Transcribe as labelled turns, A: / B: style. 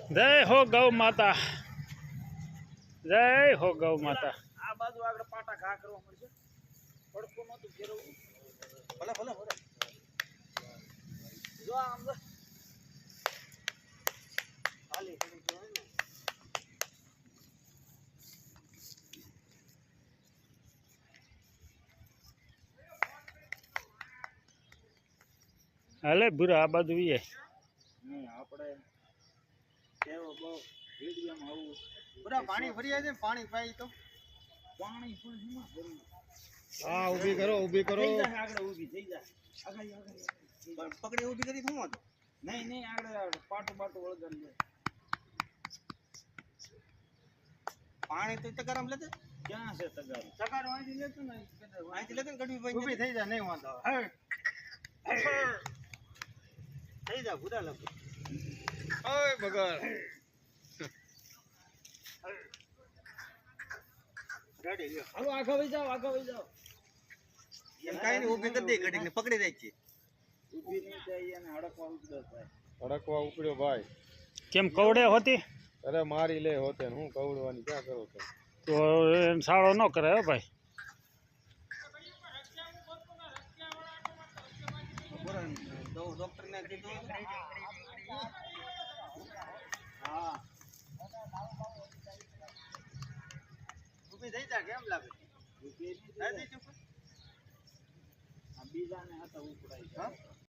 A: जय हो गौ माता, जय हो गौ माता।
B: आ बाजू આગળ પાટા ઘા કરવા મળશે પડકો નતું ફેરવું ભલે ભલે ભલે જો આમ જો હાલી
A: हाले बुरा आ बाजू ये
B: नहीं આપણે કેવો બહુ વિડિયોમાં આવું પૂરા પાણી ભરી જાય છે પાણી પાઈ તો પાણી ફૂલ હિમાં ભરી હા ઊભી કરો થઈ જાય આગળ ઊભી થઈ જાય આગળ પકડી ઊભી કરી શું હતો નહીં નહીં આગળ પાટું વળગર લે પાણી તો તગારામ લેતે ક્યાં છે તગાર અહીંથી લેતો ને અહીંથી લેતો ને ગડવી ભાઈ ઊભી થઈ જાય નહીં વાંધો થઈ જા ભૂરા લખો ઓય બગર રેડી લ્યો હાલો આગળ વઈ જાઓ એમ કાઈ ની ઊભી કરી દે ગડીને પકડી જાય છે ઊભી નહીં જાય અને હડકવા ઉપડ્યો ભાઈ
A: केम कवड़े होती
B: અરે મારી લે હોતે હું કવડવાની ક્યાં કરો છો
A: तो साड़ो न करे हो भाई
B: डॉक्टर ने कीधुं हां ઊભી થઈ જા કેમ લાગે ઊભી થઈ જા ચૂપ આ બીજાને હતા ઉપડાઈ હા